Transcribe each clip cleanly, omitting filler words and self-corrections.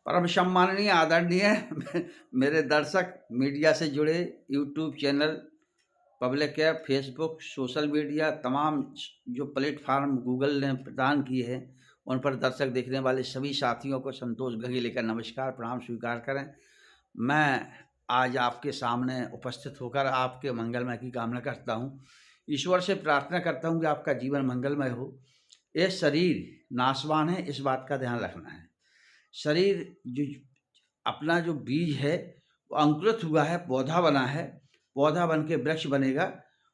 परम सम्माननीय आदरणीय मेरे दर्शक, मीडिया से जुड़े YouTube channel, public app, Facebook, social media, तमाम जो प्लेटफार्म गूगल ने प्रदान किए हैं, उन पर दर्शक देखने वाले सभी साथियों को संतोष गंगेले का नमस्कार, प्रणाम स्वीकार करें। मैं आज आपके सामने उपस्थित होकर आपके मंगलमय की कामना करता हूँ। ईश्वर से प्रार्थना करता हूँ कि आपका जीवन मंगलमय हो। ये शरीर नाशवान है, इस बात का ध्यान रखना है। शरीर जो अपना जो बीज है वो अंकुरित हुआ है, पौधा बना है, पौधा बन के वृक्ष बनेगा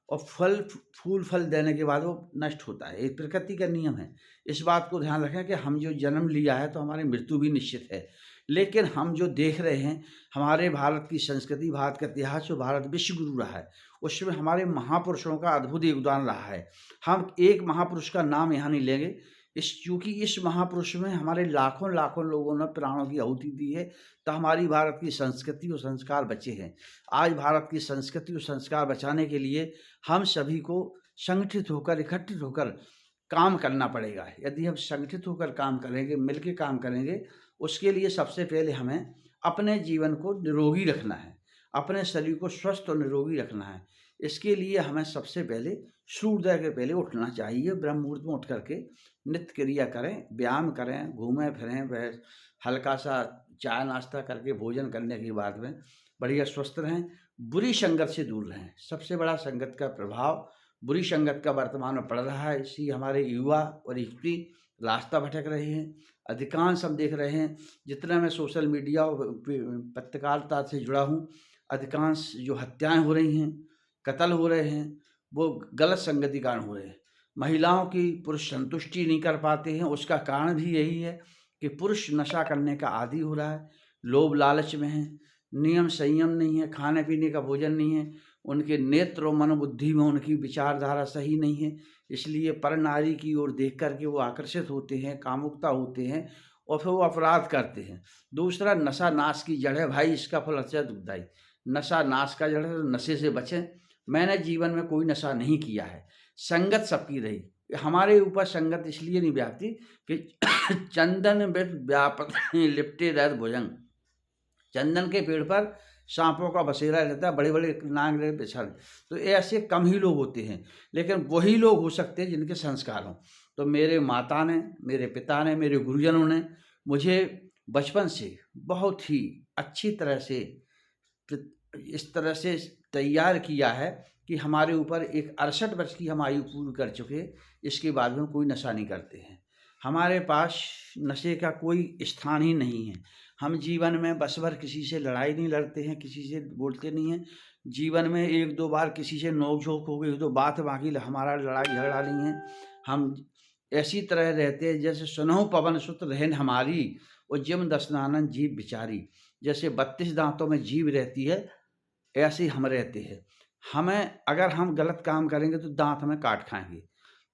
और फूल फल देने के बाद वो नष्ट होता है। एक प्रकृति का नियम है। इस बात को ध्यान रखें कि हम जो जन्म लिया है तो हमारी मृत्यु भी निश्चित है। लेकिन हम जो देख रहे हैं, हमारे भारत की संस्कृति, भारत का इतिहास, जो भारत विश्व गुरु रहा है, उसमें हमारे महापुरुषों का अद्भुत योगदान रहा है। हम एक महापुरुष का नाम यहाँ नहीं लेंगे, क्योंकि इस महापुरुष में हमारे लाखों लाखों लोगों ने प्राणों की आहुति दी है, तो हमारी भारत की संस्कृति और संस्कार बचे हैं। आज भारत की संस्कृति और संस्कार बचाने के लिए हम सभी को संगठित होकर, इकट्ठित होकर काम करना पड़ेगा। यदि हम संगठित होकर काम करेंगे, मिलकर काम करेंगे, उसके लिए सबसे पहले हमें अपने जीवन को निरोगी रखना है, अपने शरीर को स्वस्थ और निरोगी रखना है। इसके लिए हमें सबसे पहले सूर्योदय के पहले उठना चाहिए। ब्रह्म मुहूर्त में उठ करके नित्य क्रिया करें, व्यायाम करें, घूमें फिरें, वह हल्का सा चाय नाश्ता करके भोजन करने के बाद में बढ़िया स्वस्थ रहें। बुरी संगत से दूर रहें। सबसे बड़ा संगत का प्रभाव बुरी संगत का वर्तमान में पड़ रहा है। इसी हमारे युवा और स्त्री रास्ता भटक रहे हैं। अधिकांश हम देख रहे हैं, जितना मैं सोशल मीडिया और पत्रकारिता से जुड़ा हूँ, अधिकांश जो हत्याएं हो रही हैं, कत्ल हो रहे हैं, वो गलत संगति कारण हो रहे हैं। महिलाओं की पुरुष संतुष्टि नहीं कर पाते हैं। उसका कारण भी यही है कि पुरुष नशा करने का आदी हो रहा है, लोभ लालच में है, नियम संयम नहीं है, खाने पीने का भोजन नहीं है, उनके नेत्र और मनोबुद्धि में उनकी विचारधारा सही नहीं है। इसलिए पर नारी की ओर देख करके वो आकर्षित होते हैं, कामुकता होते हैं और फिर वो अपराध करते हैं। दूसरा, नशा नाश की जड़ है भाई, इसका फल अत्यंत दुखदायी। नशा नाश का जड़ है, तो नशे से बचें। मैंने जीवन में कोई नशा नहीं किया है। संगत सबकी रही, हमारे ऊपर संगत इसलिए नहीं व्यापती कि चंदन वृक्ष व्यापत लिपटे रहत भुजंग। चंदन के पेड़ पर सांपों का बसेरा रहता है, बड़े बड़े नाग रहते बिछड़, तो ऐसे कम ही लोग होते हैं। लेकिन वही लोग हो सकते हैं जिनके संस्कार हों। तो मेरे माता ने, मेरे पिता ने, मेरे गुरुजनों ने मुझे बचपन से बहुत ही अच्छी तरह से इस तरह से तैयार किया है कि हमारे ऊपर एक 68 वर्ष की हम आयु पूरी कर चुके, इसके बाद में कोई नशा नहीं करते हैं। हमारे पास नशे का कोई स्थान ही नहीं है। हम जीवन में बस भर किसी से लड़ाई नहीं लड़ते हैं, किसी से बोलते नहीं हैं। जीवन में एक दो बार किसी से नोक झोंक हो गई तो बात बाकी, हमारा लड़ाई झगड़ा नहीं है। हम ऐसी तरह रहते हैं जैसे सुनहु पवन सुत रहन हमारी और जिम दसनानन जीव बिचारी। जैसे 32 दांतों में जीव रहती है, ऐसे ही हम रहते हैं। हमें, अगर हम गलत काम करेंगे तो दांत हमें काट खाएंगे।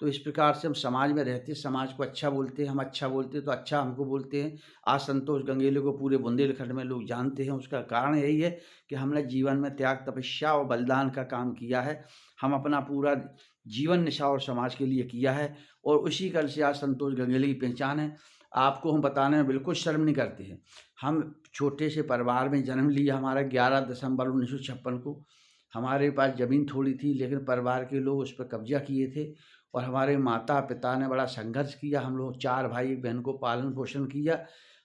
तो इस प्रकार से हम समाज में रहते हैं, समाज को अच्छा बोलते हैं, हम अच्छा बोलते हैं तो अच्छा हमको बोलते हैं। आज संतोष गंगेले को पूरे बुंदेलखंड में लोग जानते हैं। उसका कारण यही है कि हमने जीवन में त्याग, तपस्या और बलिदान का काम किया है। हम अपना पूरा जीवन निछावर समाज के लिए किया है और उसी कल से आज संतोष गंगेले की पहचान है। आपको हम बताने में बिल्कुल शर्म नहीं करते हैं। हम छोटे से परिवार में जन्म लिया। हमारा 11 दिसंबर 1956 को। हमारे पास ज़मीन थोड़ी थी, लेकिन परिवार के लोग उस पर कब्जा किए थे और हमारे माता पिता ने बड़ा संघर्ष किया। हम लोग 4 भाई एक बहन को पालन पोषण किया।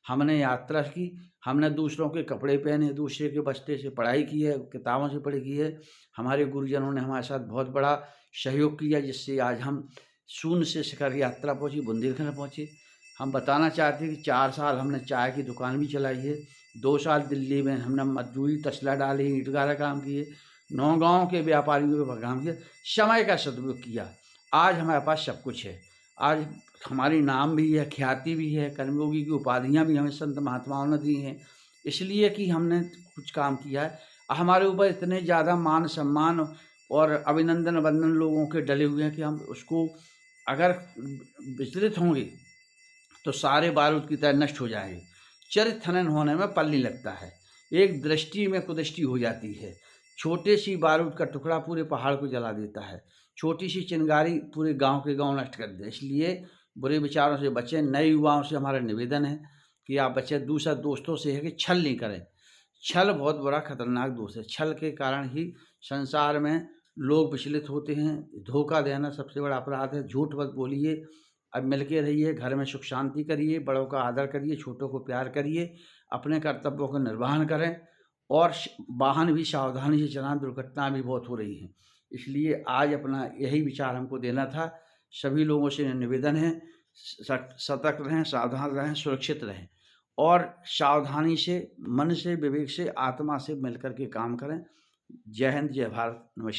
हमने यात्रा की, हमने दूसरों के कपड़े पहने, दूसरे के बस्ते से पढ़ाई की है, किताबों से पढ़ाई की है। हमारे गुरुजनों ने हमारे साथ बहुत बड़ा सहयोग किया, जिससे आज हम शून्य से शिखर यात्रा पहुँची, बुंदेलखंड पहुँचे। हम बताना चाहते हैं कि 4 साल हमने चाय की दुकान भी चलाई है। 2 साल दिल्ली में हमने मजदूरी, तसला डाली, ईंट गारा काम किए, 9 गाँव के व्यापारियों का काम किया, समय का सदुपयोग किया। आज हमारे पास सब कुछ है। आज हमारी नाम भी है, ख्याति भी है, कर्मयोगी की उपाधियाँ भी हमें संत महात्माओं ने दी हैं, इसलिए कि हमने कुछ काम किया है। हमारे ऊपर इतने ज़्यादा मान सम्मान और अभिनंदन वंदन लोगों के डले हुए हैं कि हम उसको अगर विचलित होंगे तो सारे बारूद की तरह नष्ट हो जाएंगे। चरित्र हनन होने में पल नहीं लगता है, एक दृष्टि में कुदृष्टि हो जाती है। छोटे सी बारूद का टुकड़ा पूरे पहाड़ को जला देता है, छोटी सी चिंगारी पूरे गांव के गांव नष्ट कर दे। इसलिए बुरे विचारों से बचें। नए युवाओं से हमारा निवेदन है कि आप बचे। दूसरा दोस्तों से है कि छल नहीं करें। छल बहुत बड़ा खतरनाक दोष है। छल के कारण ही संसार में लोग विचलित होते हैं। धोखा देना सबसे बड़ा अपराध है। झूठ मत बोलिए। अब मिल के रहिए, घर में सुख शांति करिए, बड़ों का आदर करिए, छोटों को प्यार करिए, अपने कर्तव्यों का निर्वहन करें और वाहन भी सावधानी से चलाएं। दुर्घटना भी बहुत हो रही हैं। इसलिए आज अपना यही विचार हमको देना था। सभी लोगों से निवेदन है, सतर्क रहें, सावधान रहें, सुरक्षित रहें और सावधानी से, मन से, विवेक से, आत्मा से मिलकर के काम करें। जय हिंद, जय भारत, नमस्कार।